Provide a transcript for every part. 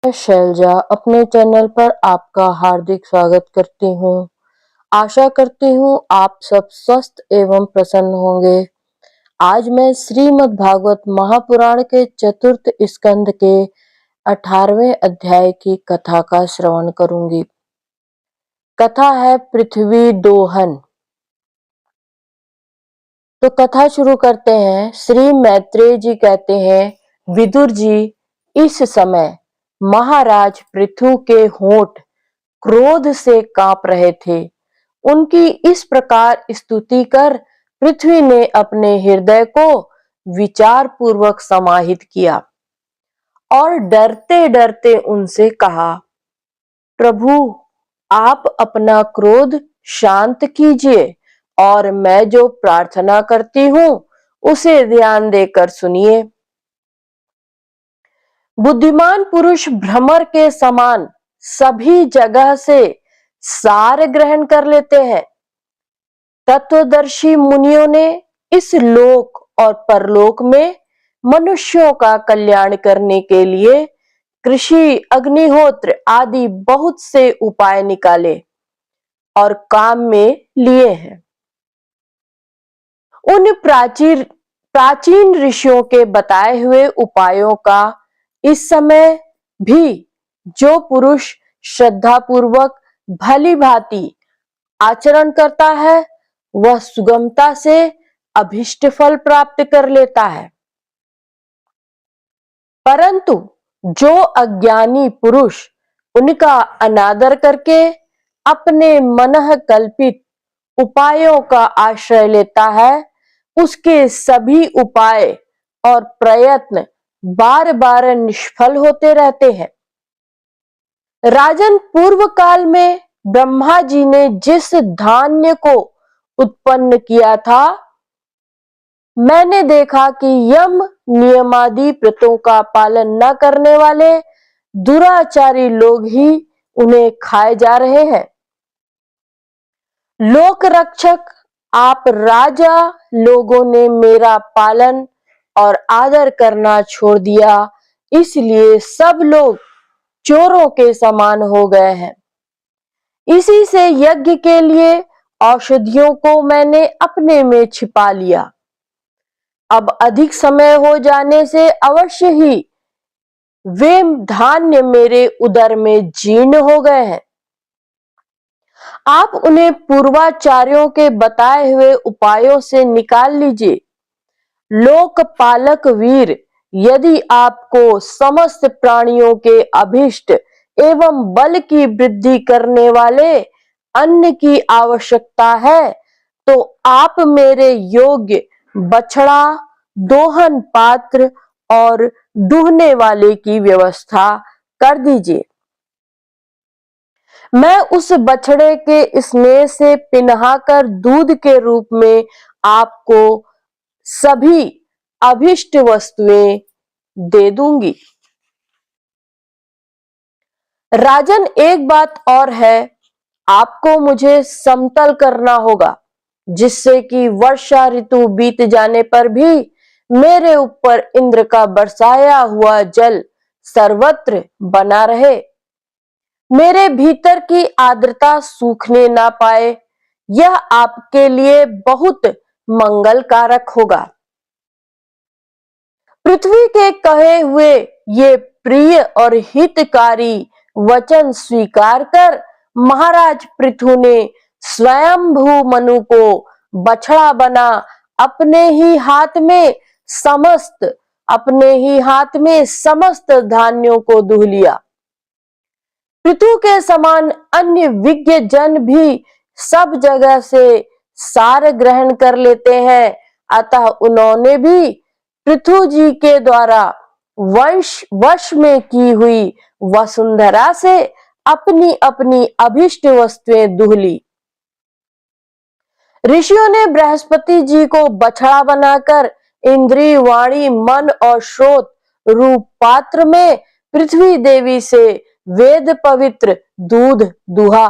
मैं शैलजा अपने चैनल पर आपका हार्दिक स्वागत करती हूँ। आशा करती हूँ आप सब स्वस्थ एवं प्रसन्न होंगे। आज मैं श्रीमद् भागवत महापुराण के चतुर्थ स्कंद के 18वें अध्याय की कथा का श्रवण करूंगी। कथा है पृथ्वी दोहन। तो कथा शुरू करते हैं। श्री मैत्रेय जी कहते हैं, विदुर जी, इस समय महाराज पृथु के होंठ क्रोध से कांप रहे थे। उनकी इस प्रकार स्तुति कर पृथ्वी ने अपने हृदय को विचार पूर्वक समाहित किया और डरते डरते उनसे कहा, प्रभु, आप अपना क्रोध शांत कीजिए और मैं जो प्रार्थना करती हूँ उसे ध्यान देकर सुनिए। बुद्धिमान पुरुष भ्रमर के समान सभी जगह से सार ग्रहण कर लेते हैं। तत्वदर्शी मुनियों ने इस लोक और परलोक में मनुष्यों का कल्याण करने के लिए कृषि, अग्निहोत्र आदि बहुत से उपाय निकाले और काम में लिए हैं। उन प्राचीन ऋषियों के बताए हुए उपायों का इस समय भी जो पुरुष श्रद्धापूर्वक भली भांति आचरण करता है वह सुगमता से अभिष्ट फल प्राप्त कर लेता है। परंतु जो अज्ञानी पुरुष उनका अनादर करके अपने मनः कल्पित उपायों का आश्रय लेता है, उसके सभी उपाय और प्रयत्न बार बार निष्फल होते रहते हैं। राजन, पूर्व काल में ब्रह्मा जी ने जिस धान्य को उत्पन्न किया था, मैंने देखा कि यम नियमादि व्रतों का पालन न करने वाले दुराचारी लोग ही उन्हें खाए जा रहे हैं। लोक रक्षक आप राजा लोगों ने मेरा पालन और आदर करना छोड़ दिया, इसलिए सब लोग चोरों के समान हो गए हैं। इसी से यज्ञ के लिए औषधियों को मैंने अपने में छिपा लिया। अब अधिक समय हो जाने से अवश्य ही वे धान्य मेरे उदर में जीर्ण हो गए हैं। आप उन्हें पूर्वाचार्यों के बताए हुए उपायों से निकाल लीजिए। लोकपालक वीर, यदि आपको समस्त प्राणियों के अभिष्ट एवं बल की वृद्धि करने वाले अन्न की आवश्यकता है, तो आप मेरे योग्य बछड़ा, दोहन पात्र और दूहने वाले की व्यवस्था कर दीजिए। मैं उस बछड़े के स्नेह से पिन्हाकर दूध के रूप में आपको सभी अभिष्ट वस्तुएं दे दूंगी। राजन, एक बात और है, आपको मुझे समतल करना होगा, जिससे कि वर्षा ऋतु बीत जाने पर भी मेरे ऊपर इंद्र का बरसाया हुआ जल सर्वत्र बना रहे, मेरे भीतर की आर्द्रता सूखने ना पाए। यह आपके लिए बहुत मंगलकारक होगा। पृथ्वी के कहे हुए ये प्रिय और हितकारी वचन स्वीकार कर महाराज पृथु ने स्वयंभू मनु को बछड़ा बना अपने ही हाथ में समस्त धान्यों को दूह लिया। पृथु के समान अन्य विज्ञ जन भी सब जगह से सार ग्रहण कर लेते हैं, अतः उन्होंने भी पृथु जी के द्वारा वश में की हुई वसुंधरा से अपनी अपनी अभिष्ट वस्तुएं दूह ली। ऋषियों ने बृहस्पति जी को बछड़ा बनाकर इंद्रिय, वाणी, मन और श्रोत रूप पात्र में पृथ्वी देवी से वेद पवित्र दूध दुहा।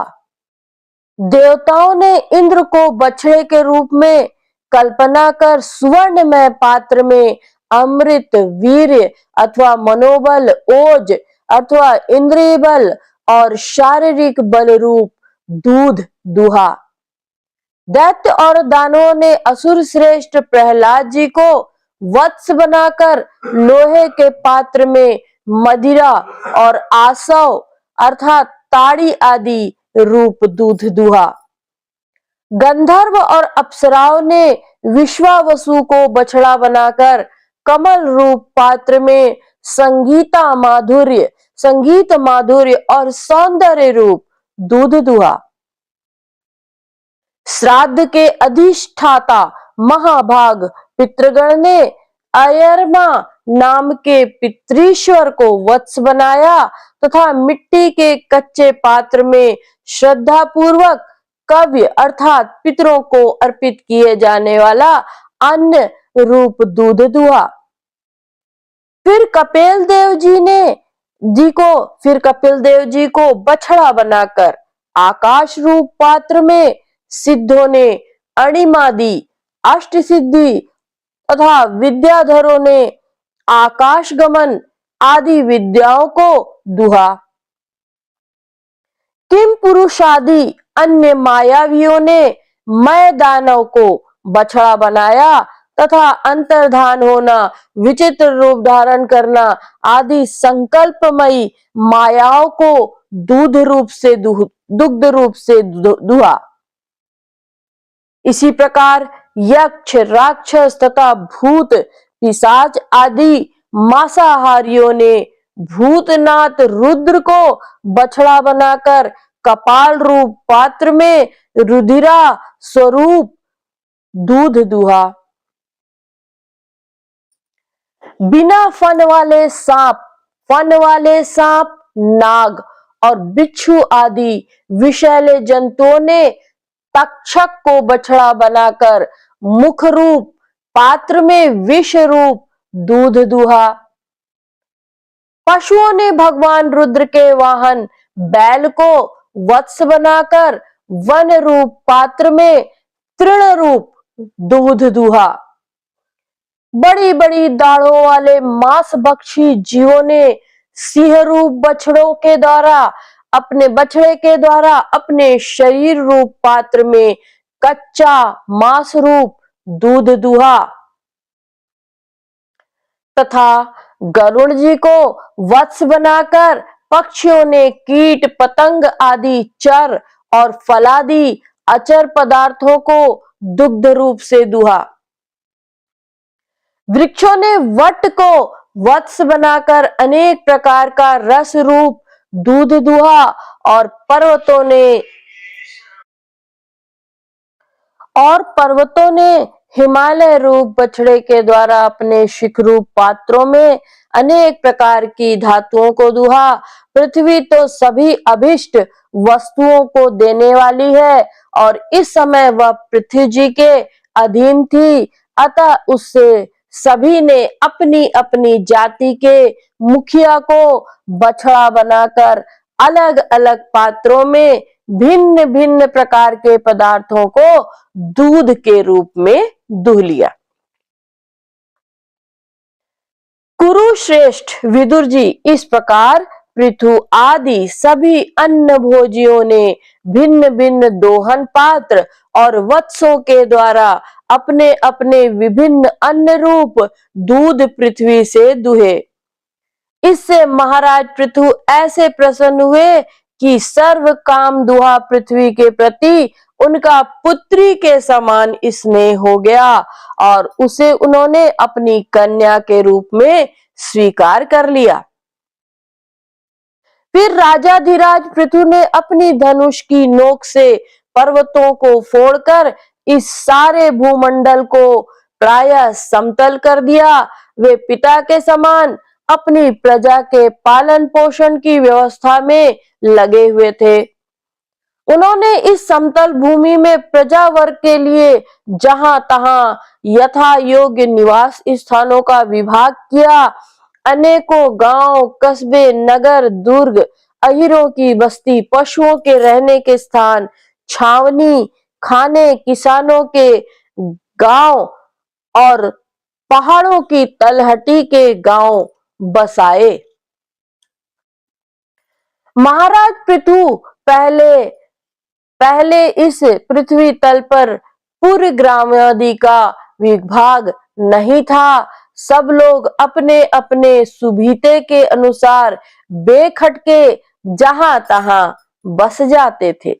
देवताओं ने इंद्र को बछड़े के रूप में कल्पना कर सुवर्णमय पात्र में अमृत, वीर्य अथवा मनोबल, ओज अथवा इंद्रिय बल और शारीरिक बल रूप दूध दुहा। दैत्य और दानवों ने असुर श्रेष्ठ प्रहलाद जी को वत्स बनाकर लोहे के पात्र में मदिरा और आसव अर्थात ताड़ी आदि रूप दूध दुहा। गंधर्व और अप्सराओं ने विश्वावसु को बछड़ा बनाकर कमल रूप पात्र में संगीत माधुर्य और सौंदर्य रूप दूध दुहा। श्राद्ध के अधिष्ठाता महाभाग पितृगण ने अयरमा नाम के पितृश्वर को वत्स बनाया तथा मिट्टी के कच्चे पात्र में श्रद्धा पूर्वक कव्य अर्थात पितरों को अर्पित किए जाने वाला अन्न रूप दूध दुहा। फिर कपिल देव जी को बछड़ा बनाकर आकाश रूप पात्र में सिद्धों ने अणिमादि अष्ट सिद्धि तथा विद्याधरों ने आकाश गमन आदि विद्याओं को दुहा। किम पुरुषादि अन्य मायावियों ने मय दानव को बछड़ा बनाया तथा अंतर्धान होना, विचित्र रूप धारण करना आदि संकल्पमयी मायाओं को दुग्ध रूप से दुहा। इसी प्रकार यक्ष राक्षस तथा भूत पिशाच आदि मांसाहारियों ने भूतनाथ रुद्र को बछड़ा बनाकर कपाल रूप पात्र में रुधिरा स्वरूप दूध दुहा। बिना फन वाले सांप नाग और बिच्छू आदि विषैले जंतुओं ने तक्षक को बछड़ा बनाकर मुख रूप पात्र में विष रूप दूध दुहा। पशुओं ने भगवान रुद्र के वाहन बैल को वत्स बनाकर वन रूप पात्र में तृण रूप दूध दुहा। बड़ी बड़ी दाढ़ों वाले मांस भक्षी जीवों ने सिंह रूप बछड़े के द्वारा अपने शरीर रूप पात्र में कच्चा मांस रूप दूध दुहा तथा गरुड़ जी को वत्स बनाकर पक्षियों ने कीट पतंग आदि चर और फलादि अचर पदार्थों को दुग्ध रूप से दुहा। वृक्षों ने वट को वत्स बनाकर अनेक प्रकार का रस रूप दूध दुहा और पर्वतों ने हिमालय रूप बछड़े के द्वारा अपने शिख रूप पात्रों में अनेक प्रकार की धातुओं को दुहा। पृथ्वी तो सभी अभिष्ट वस्तुओं को देने वाली है और इस समय वह पृथ्वी जी के अधीन थी, अतः उससे सभी ने अपनी अपनी जाति के मुखिया को बछड़ा बनाकर अलग अलग पात्रों में भिन्न भिन्न प्रकार के पदार्थों को दूध के रूप में दुह लिया। कुरुश्रेष्ठ विदुर जी इस प्रकार पृथु आदि सभी अन्न भोजियों ने भिन्न भिन्न दोहन पात्र और वत्सों के द्वारा अपने अपने विभिन्न अन्न रूप दूध पृथ्वी से दुहे। इससे महाराज पृथु ऐसे प्रसन्न हुए कि सर्व काम दुहा पृथ्वी के प्रति उनका पुत्री के समान स्नेह हो गया और उसे उन्होंने अपनी कन्या के रूप में स्वीकार कर लिया। फिर राजाधिराज पृथु ने अपनी धनुष की नोक से पर्वतों को फोड़कर इस सारे भूमंडल को प्रायः समतल कर दिया। वे पिता के समान अपनी प्रजा के पालन पोषण की व्यवस्था में लगे हुए थे। उन्होंने इस समतल भूमि में प्रजा वर्ग के लिए जहां तहां यथा योग्य निवास स्थानों का विभाग किया। अनेकों गांव, कस्बे, नगर, दुर्ग, अहिरों की बस्ती, पशुओं के रहने के स्थान, छावनी खाने, किसानों के गांव और पहाड़ों की तलहटी के गांव बसाए। महाराज पृथु पहले पहले इस पृथ्वी तल पर पूर्व ग्रामादि का विभाग नहीं था। सब लोग अपने अपने सुविधे के अनुसार बेखटके जहां तहां बस जाते थे।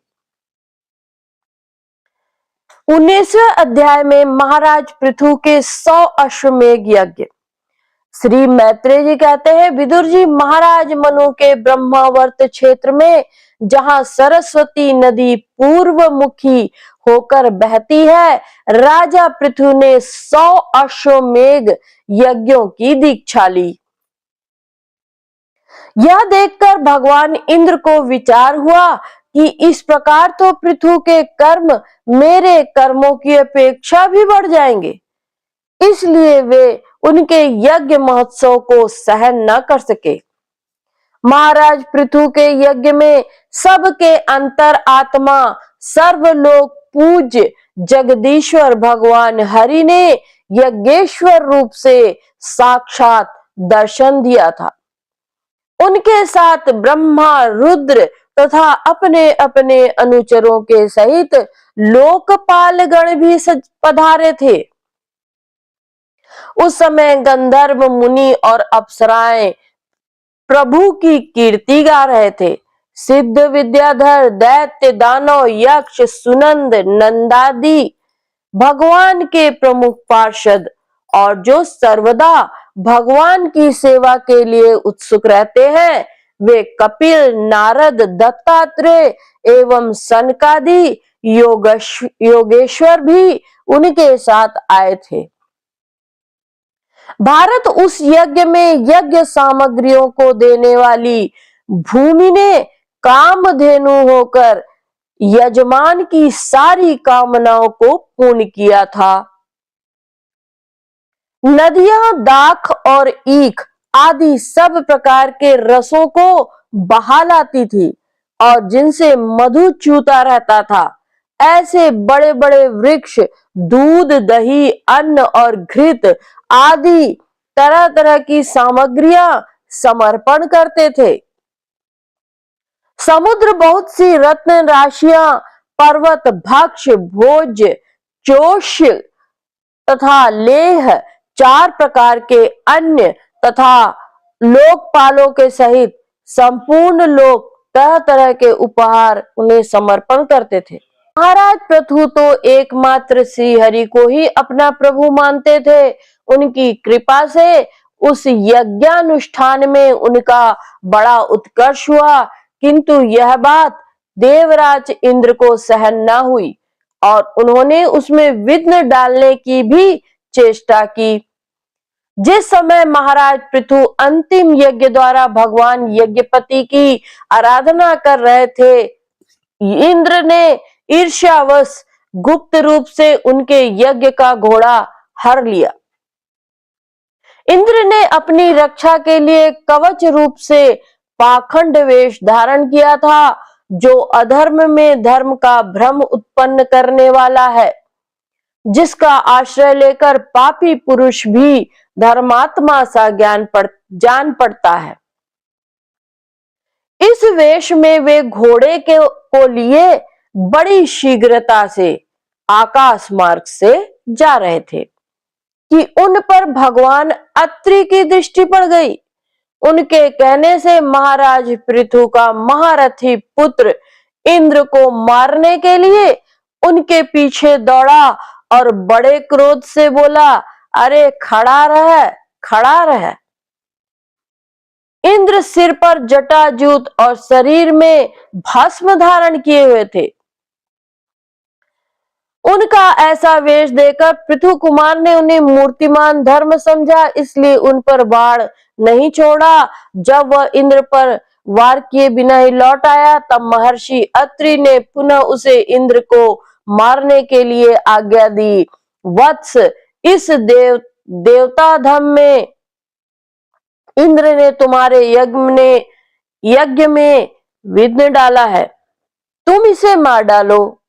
19वें अध्याय में महाराज पृथु के 100 अश्वमेध यज्ञ। श्री मैत्रेय जी कहते हैं, विदुर जी, महाराज मनु के ब्रह्मावर्त क्षेत्र में जहां सरस्वती नदी पूर्व मुखी होकर बहती है, राजा पृथु ने 100 अश्वमेध यज्ञों की दीक्षा ली। यह देखकर भगवान इंद्र को विचार हुआ कि इस प्रकार तो पृथु के कर्म मेरे कर्मों की अपेक्षा भी बढ़ जाएंगे। इसलिए वे उनके यज्ञ महोत्सव को सहन न कर सके। महाराज पृथु के यज्ञ में सबके अंतर आत्मा सर्वलोक पूज्य जगदीश्वर भगवान हरि ने यज्ञेश्वर रूप से साक्षात दर्शन दिया था। उनके साथ ब्रह्मा, रुद्र तथा अपने अपने अनुचरों के सहित लोकपाल गण भी पधारे थे। उस समय गंधर्व, मुनि और अप्सराएं प्रभु की कीर्ति गा रहे थे। सिद्ध, विद्याधर, दैत्य, दानव, यक्ष, सुनंद, नंदादि भगवान के प्रमुख पार्षद और जो सर्वदा भगवान की सेवा के लिए उत्सुक रहते हैं, वे कपिल, नारद, दत्तात्रेय एवं सनकादि योगेश्वर भी उनके साथ आए थे। भारत उस यज्ञ में यज्ञ सामग्रियों को देने वाली भूमि ने कामधेनु होकर यजमान की सारी कामनाओं को पूर्ण किया था। नदियां दाख और ईख आदि सब प्रकार के रसों को बहा लाती थी और जिनसे मधु चूता रहता था। ऐसे बड़े बड़े वृक्ष दूध, दही, अन्न और घृत आदि तरह तरह की सामग्रियां समर्पण करते थे। समुद्र बहुत सी रत्न राशियां, पर्वत, भक्ष, भोज, चोष्य तथा लेह, 4 प्रकार के अन्य तथा लोकपालों के सहित संपूर्ण लोक तरह तरह के उपहार उन्हें समर्पण करते थे। महाराज पृथु तो एकमात्र श्री हरि को ही अपना प्रभु मानते थे। उनकी कृपा से उस यज्ञानुष्ठान में उनका बड़ा उत्कर्ष हुआ, किंतु यह बात देवराज इंद्र को सहन न हुई और उन्होंने उसमें विघ्न डालने की भी चेष्टा की। जिस समय महाराज पृथु अंतिम यज्ञ द्वारा भगवान यज्ञपति की आराधना कर रहे थे, इंद्र ने ईर्ष्यावश गुप्त रूप से उनके यज्ञ का घोड़ा हर लिया। इंद्र ने अपनी रक्षा के लिए कवच रूप से पाखंड वेश धारण किया था, जो अधर्म में धर्म का भ्रम उत्पन्न करने वाला है, जिसका आश्रय लेकर पापी पुरुष भी धर्मात्मा सा जान पड़ता है। इस वेश में वे घोड़े को लिए बड़ी शीघ्रता से आकाश मार्ग से जा रहे थे कि उन पर भगवान अत्रि की दृष्टि पड़ गई। उनके कहने से महाराज पृथु का महारथी पुत्र इंद्र को मारने के लिए उनके पीछे दौड़ा और बड़े क्रोध से बोला, अरे खड़ा रह, खड़ा रह। इंद्र सिर पर जटाजूट और शरीर में भस्म धारण किए हुए थे। उनका ऐसा वेश देखकर पृथु कुमार ने उन्हें मूर्तिमान धर्म समझा, इसलिए उन पर बाण नहीं छोड़ा। जब वह इंद्र पर वार किए बिना ही लौट आया, तब महर्षि अत्रि ने पुनः उसे इंद्र को मारने के लिए आज्ञा दी। वत्स, इस देवता धर्म में इंद्र ने तुम्हारे यज्ञ में विघ्न डाला है, तुम इसे मार डालो।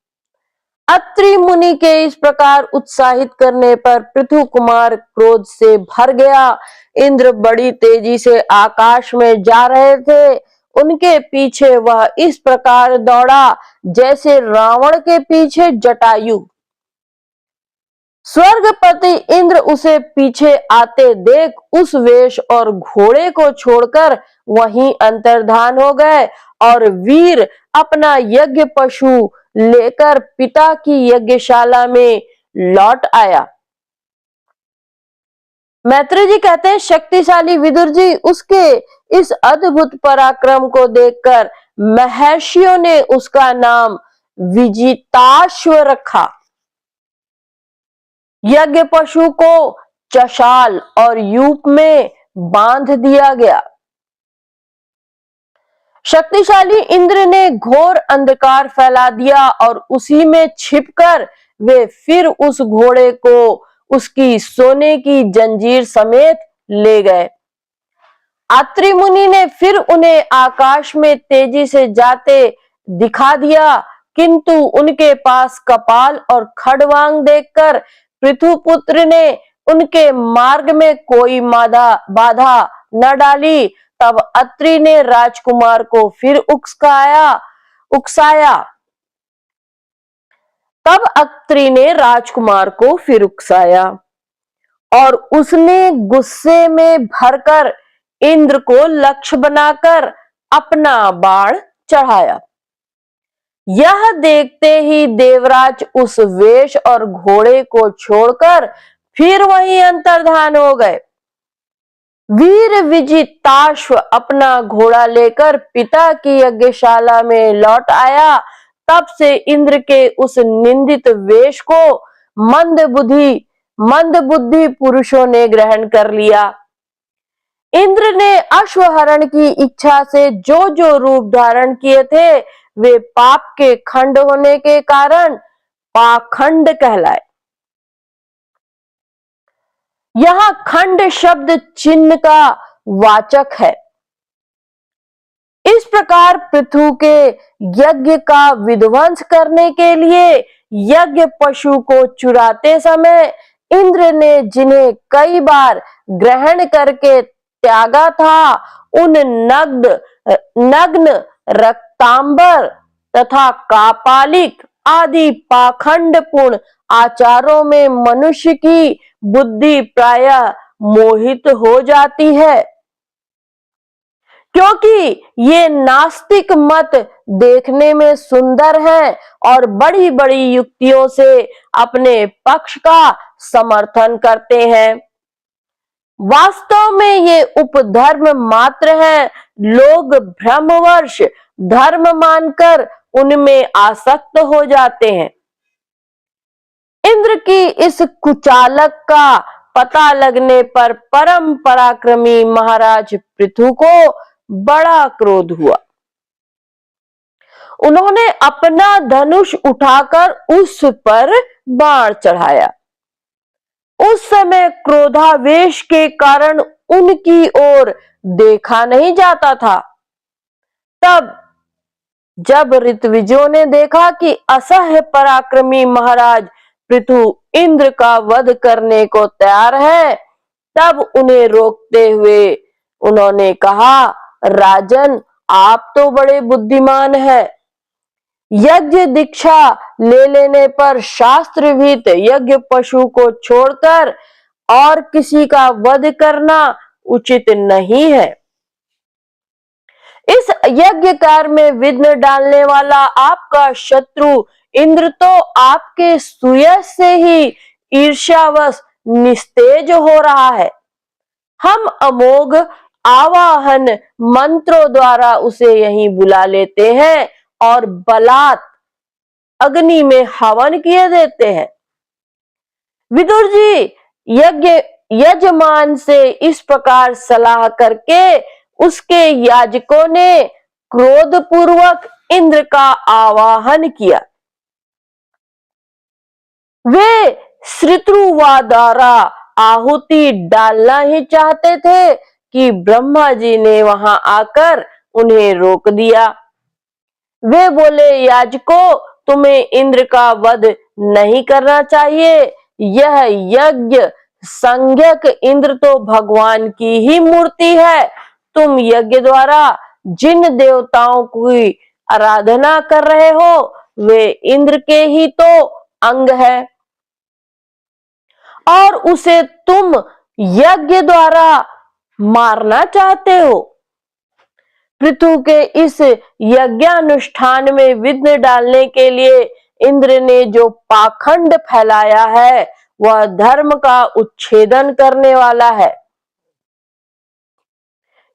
अत्रि मुनि के इस प्रकार उत्साहित करने पर पृथु कुमार क्रोध से भर गया। इंद्र बड़ी तेजी से आकाश में जा रहे थे। उनके पीछे वह इस प्रकार दौड़ा जैसे रावण के पीछे जटायु। स्वर्गपति इंद्र उसे पीछे आते देख उस वेश और घोड़े को छोड़कर वहीं अंतर्धान हो गए और वीर अपना यज्ञ पशु लेकर पिता की यज्ञशाला में लौट आया। मैत्री जी कहते हैं, शक्तिशाली विदुर जी उसके इस अद्भुत पराक्रम को देखकर महर्षियों ने उसका नाम विजिताश्व रखा। यज्ञ पशु को चशाल और यूप में बांध दिया गया। शक्तिशाली इंद्र ने घोर अंधकार फैला दिया और उसी में छिपकर वे फिर उस घोड़े को उसकी सोने की जंजीर समेत ले गए। अत्रि मुनि ने फिर उन्हें आकाश में तेजी से जाते दिखा दिया, किंतु उनके पास कपाल और खड़वांग देखकर पृथुपुत्र ने उनके मार्ग में कोई बाधा न डाली। तब अत्रि ने राजकुमार को फिर उकसाया और उसने गुस्से में भरकर इंद्र को लक्ष्य बनाकर अपना बाण चढ़ाया। यह देखते ही देवराज उस वेश और घोड़े को छोड़कर फिर वहीं अंतर्धान हो गए। वीर विजिताश्व अपना घोड़ा लेकर पिता की यज्ञशाला में लौट आया। तब से इंद्र के उस निंदित वेश को मंद बुद्धि पुरुषों ने ग्रहण कर लिया। इंद्र ने अश्वहरण की इच्छा से जो जो रूप धारण किए थे वे पाप के खंड होने के कारण पाखंड कहलाए। यहां खंड शब्द चिन्ह का वाचक है। इस प्रकार पृथु के यज्ञ का विध्वंस करने के लिए यज्ञ पशु को चुराते समय इंद्र ने जिन्हें कई बार ग्रहण करके त्यागा था, उन नग्न रक्तांबर तथा कापालिक आदि पाखंडपूर्ण आचारों में मनुष्य की बुद्धि प्रायः मोहित हो जाती है, क्योंकि ये नास्तिक मत देखने में सुंदर हैं और बड़ी बड़ी युक्तियों से अपने पक्ष का समर्थन करते हैं। वास्तव में ये उपधर्म मात्र हैं। लोग भ्रमवश धर्म मानकर उनमें आसक्त हो जाते हैं। इंद्र की इस कुचालक का पता लगने पर परम पराक्रमी महाराज पृथु को बड़ा क्रोध हुआ। उन्होंने अपना धनुष उठाकर उस पर बाण चढ़ाया। उस समय क्रोधावेश के कारण उनकी ओर देखा नहीं जाता था। तब जब ऋत्विजों ने देखा कि असह्य पराक्रमी महाराज पृथु इंद्र का वध करने को तैयार है, तब उन्हें रोकते हुए उन्होंने कहा, राजन, आप तो बड़े बुद्धिमान हैं। यज्ञ दीक्षा ले लेने पर शास्त्रविहित यज्ञ पशु को छोड़कर और किसी का वध करना उचित नहीं है। इस यज्ञ कार्य में विघ्न डालने वाला आपका शत्रु इंद्र तो आपके सुयश से ही ईर्ष्यावश निस्तेज हो रहा है। हम अमोघ आवाहन मंत्रों द्वारा उसे यहीं बुला लेते हैं और बलात् अग्नि में हवन किए देते हैं। विदुर जी, यजमान से इस प्रकार सलाह करके उसके याजकों ने क्रोध पूर्वक इंद्र का आवाहन किया। वे श्रुतुवा द्वारा आहुति डालना ही चाहते थे कि ब्रह्मा जी ने वहां आकर उन्हें रोक दिया। वे बोले, याजकों, तुम्हें इंद्र का वध नहीं करना चाहिए। यह यज्ञ संज्ञक इंद्र तो भगवान की ही मूर्ति है। तुम यज्ञ द्वारा जिन देवताओं की आराधना कर रहे हो वे इंद्र के ही तो अंग है और उसे तुम यज्ञ द्वारा मारना चाहते हो। पृथु के इस यज्ञानुष्ठान में विघ्न डालने के लिए इंद्र ने जो पाखंड फैलाया है वह धर्म का उच्छेदन करने वाला है।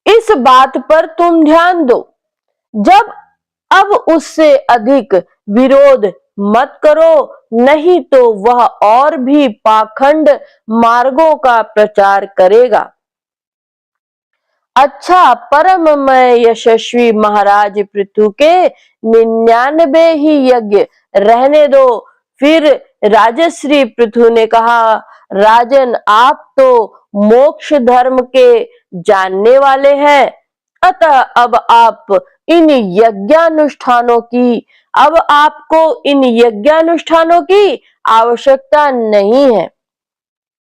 इस बात पर तुम ध्यान दो। जब अब उससे अधिक विरोध मत करो, नहीं तो वह और भी पाखंड मार्गों का प्रचार करेगा। अच्छा, परममय यशस्वी महाराज पृथु के 99 ही यज्ञ रहने दो। फिर राजश्री पृथु ने कहा, राजन, आप तो मोक्ष धर्म के जानने वाले हैं, अतः अब आपको इन यज्ञानुष्ठानों की आवश्यकता नहीं है।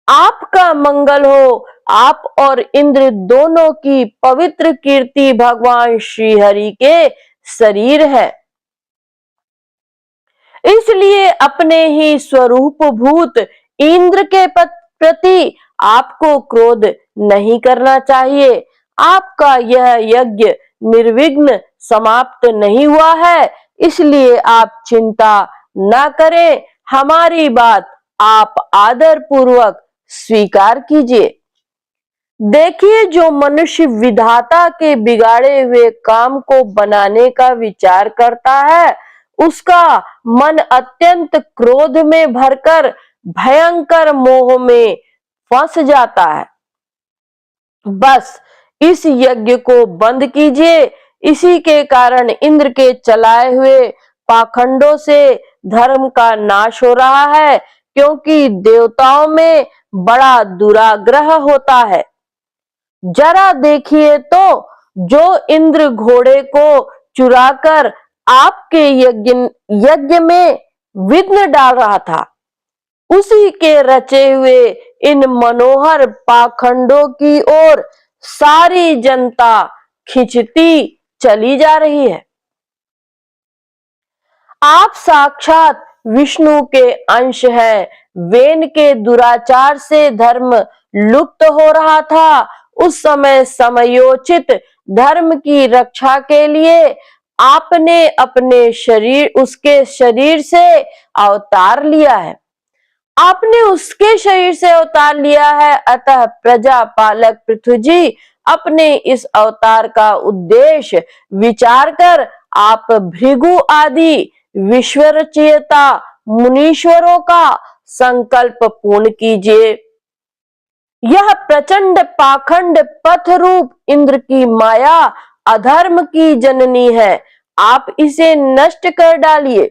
आपका मंगल हो। आप और इंद्र दोनों की पवित्र कीर्ति भगवान श्री हरि के शरीर है, इसलिए अपने ही स्वरूप भूत इंद्र के प्रति आपको क्रोध नहीं करना चाहिए। आपका यह यज्ञ निर्विघ्न समाप्त नहीं हुआ है, इसलिए आप चिंता न करें। हमारी बात आप आदर पूर्वक स्वीकार कीजिए। देखिए, जो मनुष्य विधाता के बिगाड़े हुए काम को बनाने का विचार करता है उसका मन अत्यंत क्रोध में भरकर भयंकर मोह में फंस जाता है। बस इस यज्ञ को बंद कीजिए। इसी के कारण इंद्र के चलाए हुए पाखंडों से धर्म का नाश हो रहा है, क्योंकि देवताओं में बड़ा दुराग्रह होता है। जरा देखिए तो, जो इंद्र घोड़े को चुराकर आपके यज्ञ में विघ्न डाल रहा था, उसी के रचे हुए इन मनोहर पाखंडों की ओर सारी जनता खिंचती चली जा रही है। आप साक्षात विष्णु के अंश हैं। वेन के दुराचार से धर्म लुप्त हो रहा था। उस समय समयोचित धर्म की रक्षा के लिए आपने उसके शरीर से अवतार लिया है। आपने उसके शरीर से अवतार लिया है, अतः प्रजा पालक पृथु जी अपने इस अवतार का उद्देश्य विचार कर आप भृगु आदि विश्वरचयिता मुनीश्वरों का संकल्प पूर्ण कीजिए। यह प्रचंड पाखंड पथ रूप इंद्र की माया अधर्म की जननी है, आप इसे नष्ट कर डालिए।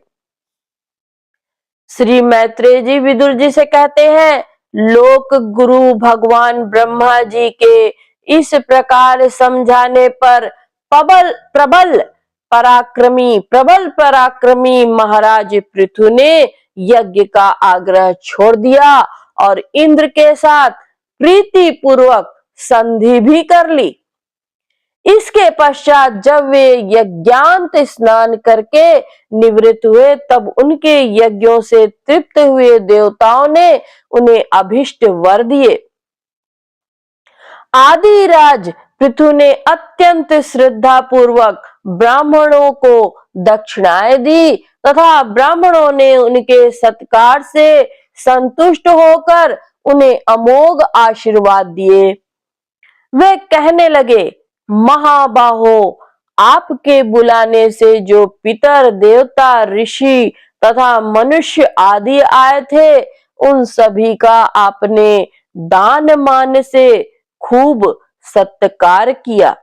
श्री मैत्रेय जी विदुर जी से कहते हैं, लोक गुरु भगवान ब्रह्मा जी के इस प्रकार समझाने पर प्रबल पराक्रमी महाराज पृथु ने यज्ञ का आग्रह छोड़ दिया और इंद्र के साथ प्रीति पूर्वक संधि भी कर ली। इसके पश्चात जब वे यज्ञांत स्नान करके निवृत्त हुए, तब उनके यज्ञों से तृप्त हुए देवताओं ने उन्हें अभिष्ट वर दिए। आदिराज पृथु ने अत्यंत श्रद्धा पूर्वक ब्राह्मणों को दक्षिणाएं दी तथा ब्राह्मणों ने उनके सत्कार से संतुष्ट होकर उन्हें अमोघ आशीर्वाद दिए। वे कहने लगे, महाबाहो, आपके बुलाने से जो पितर देवता ऋषि तथा मनुष्य आदि आए थे, उन सभी का आपने दान मान से खूब सत्कार किया।